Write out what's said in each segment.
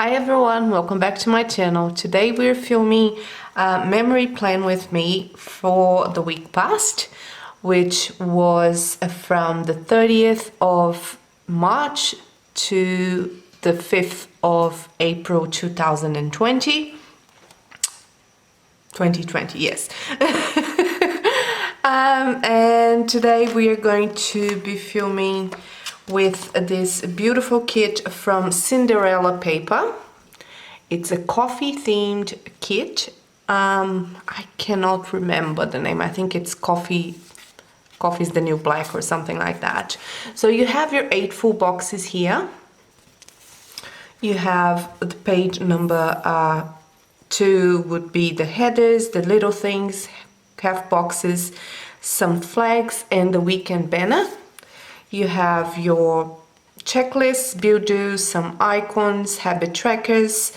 Hi everyone, welcome back to my channel. Today we're filming a memory plan with me for the week past, which was from the 30th of March to the 5th of April 2020. 2020, yes. And today we are going to be filming with this beautiful kit from Cinderella Paper. It's a coffee themed kit. I cannot remember the name. I think it's Coffee's the New Black or something like that. So you have your 8 full boxes here. You have the page number 2 would be the headers, the little things, half boxes, some flags, and the weekend banner. You have your checklists, bill-dos, some icons, habit trackers,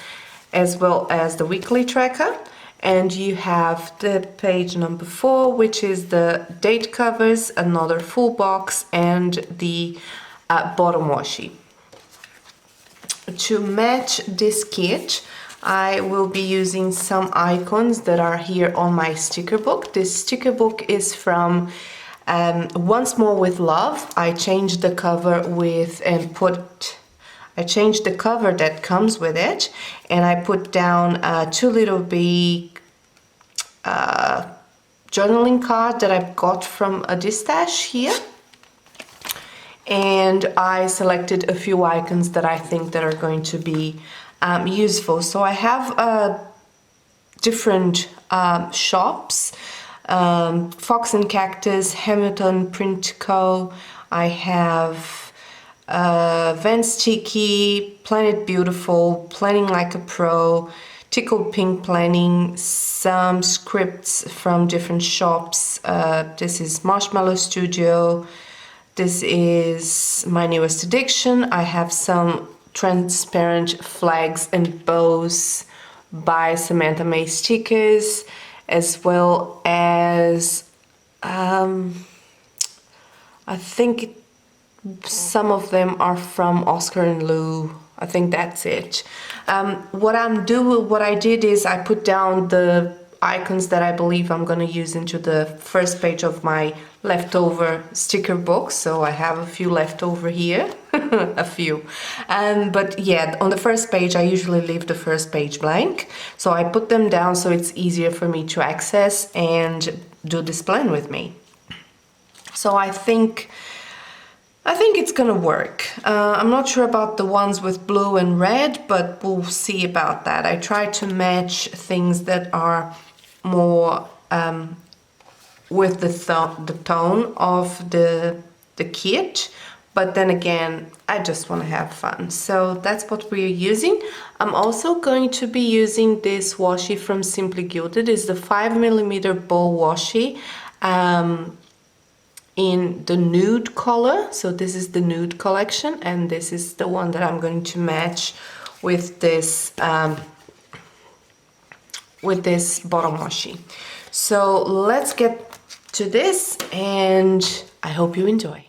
as well as the weekly tracker. And you have the page number 4, which is the date covers, another full box, and the bottom washi. To match this kit, I will be using some icons that are here on my sticker book. This sticker book is from Once More with Love. I changed the cover I changed the cover that comes with it, and I put down 2 little big journaling card that I got from a distash here. And I selected a few icons that I think that are going to be useful. So I have different shops. Fox and Cactus, Hamilton Print Co. I have Van Sticky, Planet Beautiful, Planning Like a Pro, Tickled Pink Planning, some scripts from different shops. This is Marshmallow Studio. This is my newest addiction. I have some transparent flags and bows by Samantha May stickers, as well as I think some of them are from Oscar and Lou. I think that's it. What I did is I put down the icons that I believe I'm going to use into the first page of my leftover sticker book. So I have a few left over here. A few. But yeah, on the first page I usually leave the first page blank, so I put them down so it's easier for me to access and do this plan with me. So I think it's gonna work. I'm not sure about the ones with blue and red, but we'll see about that. I try to match things that are more with the tone of the kit, but then again, I just want to have fun. So that's what we're using. I'm also going to be using this washi from Simply Gilded. It's the 5mm ball washi in the nude color. So this is the nude collection, and this is the one that I'm going to match with this bottom washi. So let's get to this, and I hope you enjoy.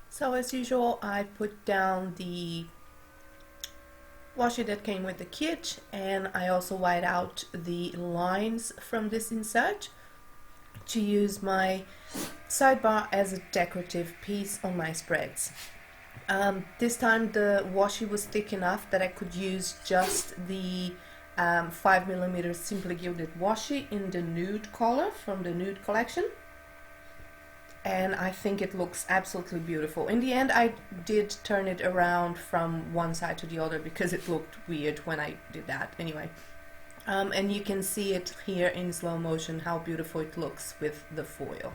So as usual, I put down the washi that came with the kit, and I also white out the lines from this insert to use my sidebar as a decorative piece on my spreads. This time the washi was thick enough that I could use just the 5mm Simply Gilded washi in the nude color from the nude collection, and I think it looks absolutely beautiful. In the end I did turn it around from one side to the other because it looked weird when I did that anyway. And you can see it here in slow motion how beautiful it looks with the foil.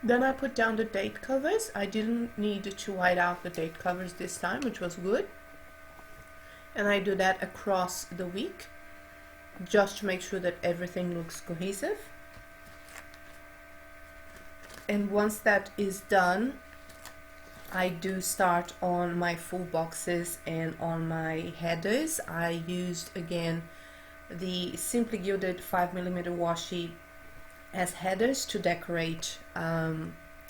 Then I put down the date covers. I didn't need to white out the date covers this time, which was good. And I do that across the week, just to make sure that everything looks cohesive. And once that is done, I do start on my full boxes and on my headers. I used again the Simply Gilded 5mm washi as headers to decorate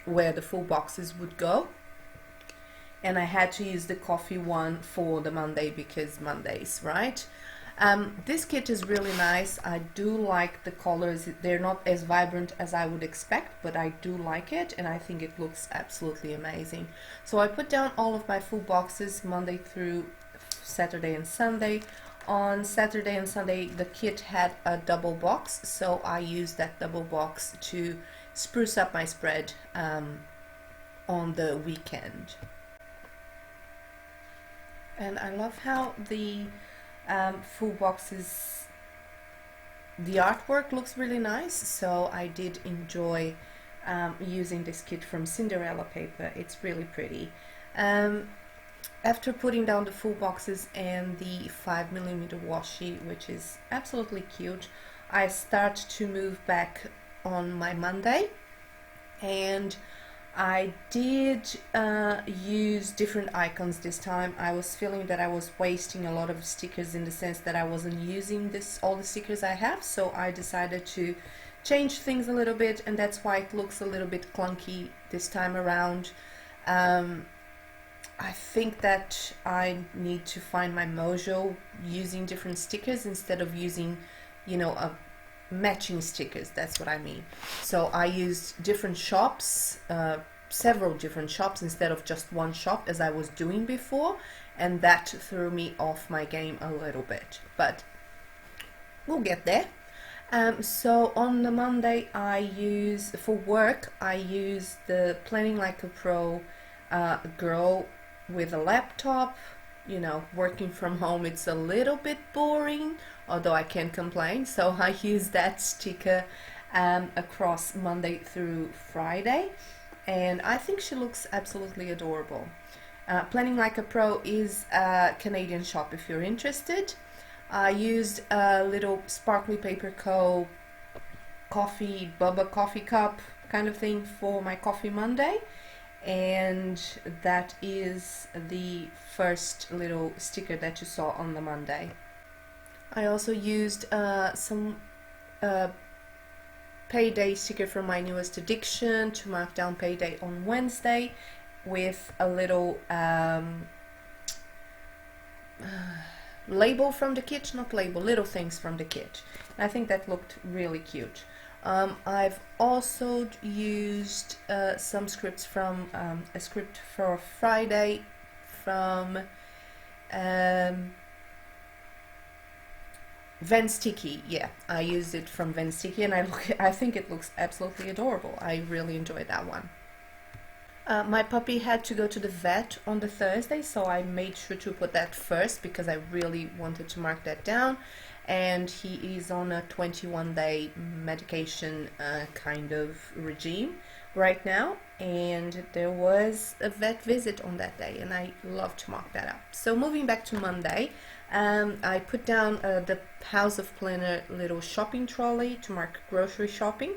where the full boxes would go. And I had to use the coffee one for the Monday because Mondays, right? This kit is really nice. I do like the colors. They're not as vibrant as I would expect, but I do like it, and I think it looks absolutely amazing. So I put down all of my full boxes Monday through Saturday and Sunday. On Saturday and Sunday the kit had a double box, so I used that double box to spruce up my spread on the weekend. And I love how the full boxes, the artwork looks really nice, so I did enjoy using this kit from Cinderella Paper. It's really pretty. After putting down the full boxes and the 5mm washi, which is absolutely cute, I start to move back on my Monday, and I did use different icons this time. I was feeling that I was wasting a lot of stickers in the sense that I wasn't using all the stickers I have, so I decided to change things a little bit, and that's why it looks a little bit clunky this time around. I think that I need to find my mojo using different stickers instead of using, you know, matching stickers. That's what I mean. So I used different shops, several different shops instead of just one shop as I was doing before, and that threw me off my game a little bit, but we'll get there. So on the Monday for work I use the Planning Like a Pro girl with a laptop. You know, working from home, it's a little bit boring, although I can't complain, so I use that sticker across Monday through Friday, and I think she looks absolutely adorable. Planning Like a Pro is a Canadian shop if you're interested. I used a little Sparkly Paper Co. coffee, Bubba coffee cup kind of thing for my Coffee Monday, and that is the first little sticker that you saw on the Monday. I also used some payday sticker from my newest addiction to mark down payday on Wednesday with a little label from the kit, not label, little things from the kit. And I think that looked really cute. I've also used some scripts from a script for Friday from Van Sticky. Yeah, I used it from Van Sticky, and I think it looks absolutely adorable. I really enjoyed that one. My puppy had to go to the vet on the Thursday, so I made sure to put that first because I really wanted to mark that down. And he is on a 21-day medication kind of regime right now, and there was a vet visit on that day, and I love to mark that up. So moving back to Monday, I put down the House of Planner little shopping trolley to mark grocery shopping,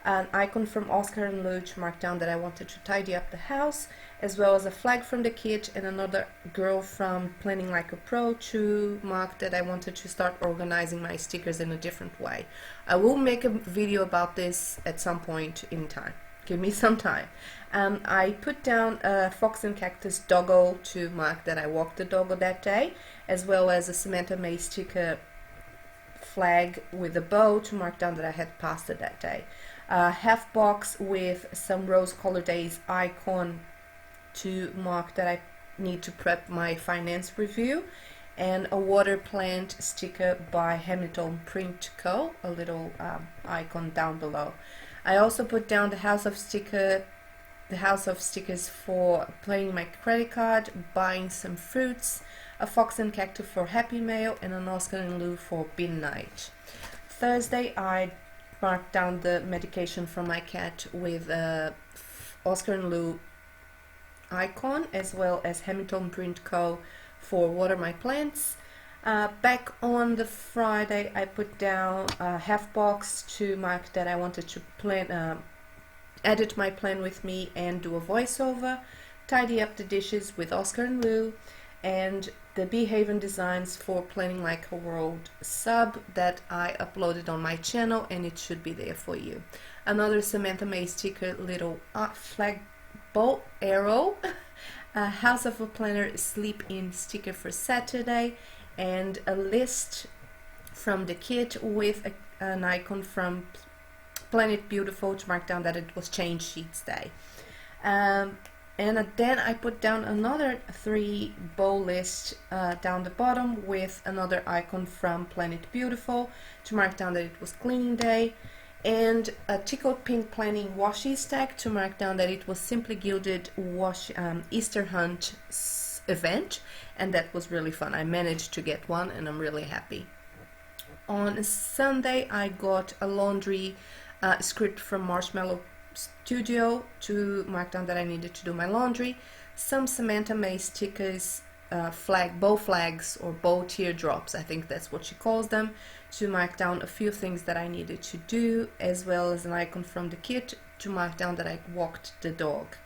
an icon from Oscar and Lou to mark down that I wanted to tidy up the house, as well as a flag from the kit and another girl from Planning Like a Pro to mark that I wanted to start organizing my stickers in a different way. I will make a video about this at some point in time. Give me some time. I put down a Fox and Cactus doggo to mark that I walked the doggo that day, as well as a Samantha May sticker flag with a bow to mark down that I had pasta that day. A half box with some Rose Color Days icon to mark that I need to prep my finance review, and a water plant sticker by Hamilton Print Co., a little icon down below. I also put down the House of Stickers for playing my credit card, buying some fruits, a Fox and Cactus for Happy Mail, and an Oscar and Lou for bin night. Thursday I marked down the medication from my cat with a Oscar and Lou icon, as well as Hamilton Print Co. for water my plants. Back on the Friday I put down a half box to mark that I wanted to plan, edit my plan with me and do a voiceover, tidy up the dishes with Oscar and Lou, and the Behaven Designs for Planning Like a World sub that I uploaded on my channel, and it should be there for you. Another Samantha May sticker, little flag bow arrow, a House of a Planner sleep in sticker for Saturday, and a list from the kit with an icon from Planet Beautiful to mark down that it was Change Sheets Day. And then I put down another 3 bow list down the bottom with another icon from Planet Beautiful to mark down that it was cleaning day, and a tickled pink planning washi stack to mark down that it was Simply Gilded Easter Hunt event, and that was really fun. I managed to get one and I'm really happy. On Sunday I got a laundry script from Marshmallow Studio to mark down that I needed to do my laundry, some Samantha May stickers, bow flags or bow teardrops, I think that's what she calls them, to mark down a few things that I needed to do, as well as an icon from the kit to mark down that I walked the dog.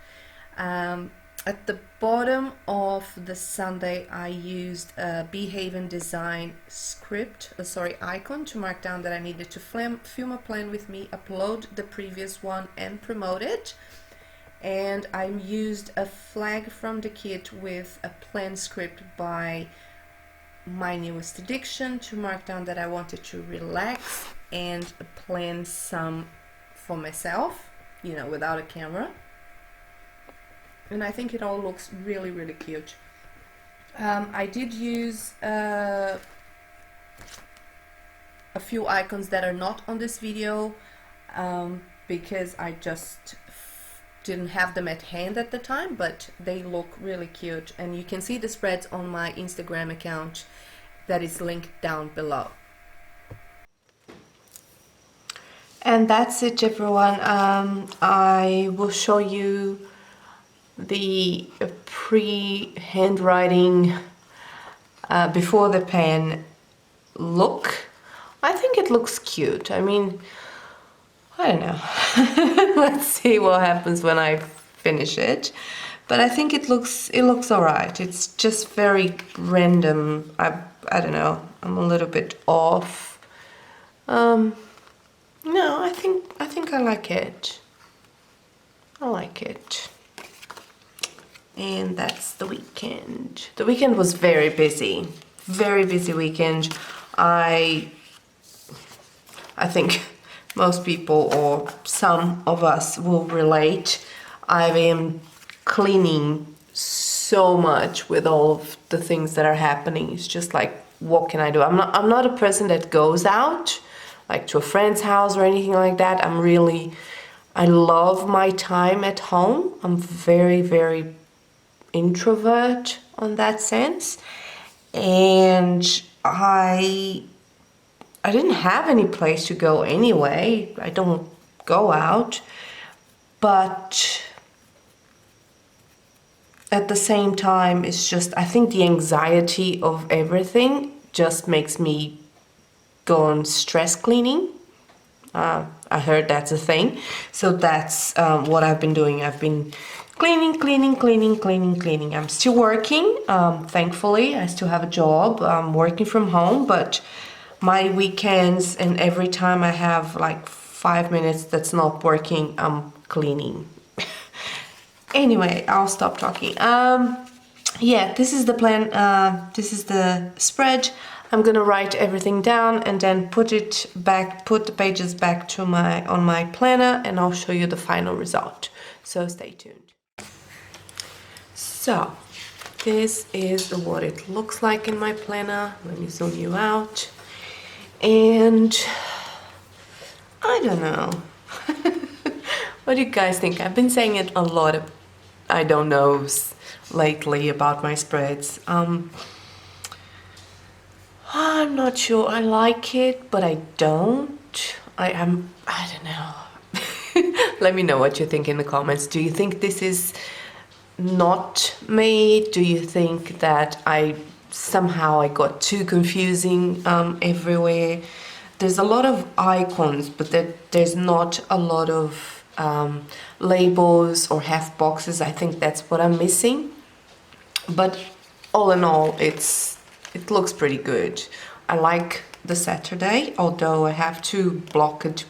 At the bottom of the Sunday I used a Behaven Design icon to mark down that I needed to film a plan with me, upload the previous one and promote it. And I used a flag from the kit with a plan script by my newest addiction to mark down that I wanted to relax and plan some for myself, you know, without a camera. And I think it all looks really, really cute. I did use a few icons that are not on this video because I just didn't have them at hand at the time, but they look really cute, and you can see the spreads on my Instagram account that is linked down below. And that's it, everyone. I will show you the pre-handwriting before the pen look. I think it looks cute. I mean, I don't know. Let's see what happens when I finish it. But I think it looks alright. It's just very random. I don't know. I'm a little bit off. No, I think I like it. I like it. And that's the weekend. The weekend was very busy. Very busy weekend. I think most people or some of us will relate. I am cleaning so much with all of the things that are happening. It's just like, what can I do? I'm not a person that goes out like to a friend's house or anything like that. I love my time at home. I'm very, very introvert on that sense, and I didn't have any place to go anyway. I don't go out, but at the same time, it's just, I think the anxiety of everything just makes me go on stress cleaning. I heard that's a thing. So that's what I've been doing. I've been cleaning. I'm still working. Thankfully, I still have a job. I'm working from home, but my weekends and every time I have like 5 minutes that's not working, I'm cleaning. Anyway, I'll stop talking. Yeah, this is the plan. This is the spread. I'm gonna write everything down and then put the pages back to on my planner, and I'll show you the final result. So stay tuned. So this is what it looks like in my planner. Let me zoom you out. And I don't know. What do you guys think? I've been saying it a lot of I don't knows lately about my spreads. I'm not sure I like it, but I don't. I don't know. Let me know what you think in the comments. Do you think this is not me? Do you think that I got too confusing everywhere? There's a lot of icons, but there's not a lot of labels or half boxes. I think that's what I'm missing. But all in all, it looks pretty good. I like the Saturday, although I have two blocked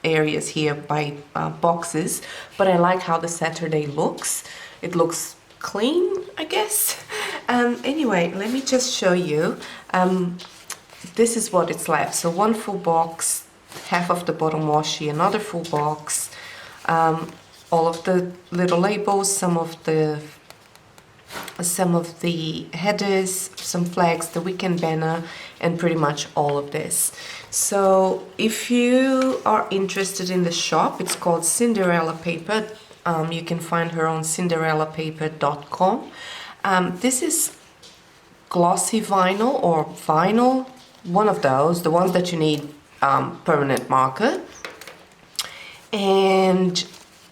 areas here by boxes, but I like how the Saturday looks. It looks clean, I guess. Anyway, let me just show you. This is what it's left. So one full box, half of the bottom washi, another full box, all of the little labels, some of the headers, some flags, the weekend banner, and pretty much all of this. So if you are interested in the shop, it's called Cinderella Paper. You can find her on cinderellapaper.com. This is glossy vinyl or vinyl, one of those, the ones that you need permanent marker. And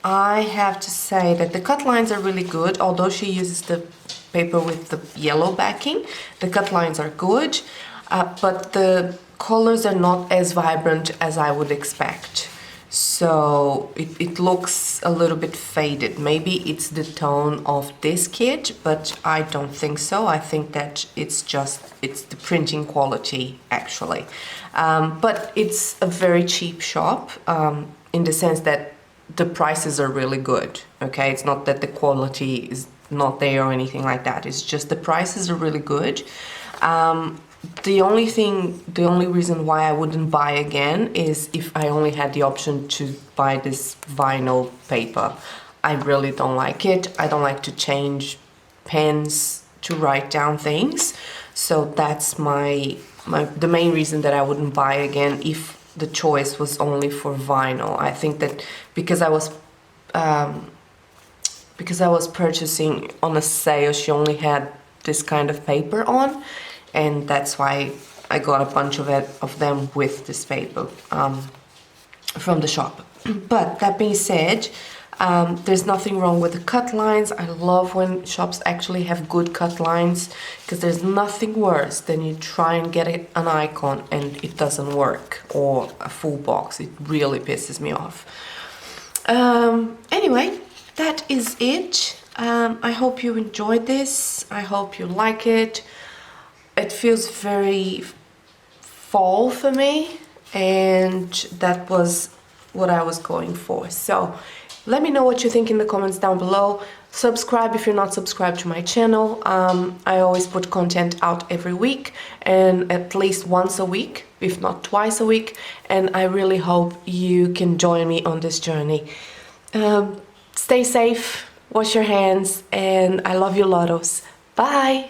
I have to say that the cut lines are really good, although she uses the paper with the yellow backing. The cut lines are good, but the colors are not as vibrant as I would expect. So it looks a little bit faded. Maybe it's the tone of this kit, but I don't think so. I think that it's the printing quality actually. But it's a very cheap shop in the sense that the prices are really good, okay? It's not that the quality is not there or anything like that. It's just the prices are really good. The only reason why I wouldn't buy again is if I only had the option to buy this vinyl paper. I really don't like it. I don't like to change pens to write down things. So that's the main reason that I wouldn't buy again if the choice was only for vinyl. I think that because I was purchasing on a sale, she only had this kind of paper on, and that's why I got a bunch of them with this paper from the shop. But that being said, there's nothing wrong with the cut lines. I love when shops actually have good cut lines, because there's nothing worse than you try and get an icon and it doesn't work, or a full box. It really pisses me off. Anyway, that is it. I hope you enjoyed this. I hope you like it. It feels very fall for me, and that was what I was going for. So let me know what you think in the comments down below. Subscribe if you're not subscribed to my channel. I always put content out every week, and at least once a week, if not twice a week, and I really hope you can join me on this journey. Stay safe, wash your hands, and I love you, lottles. Bye!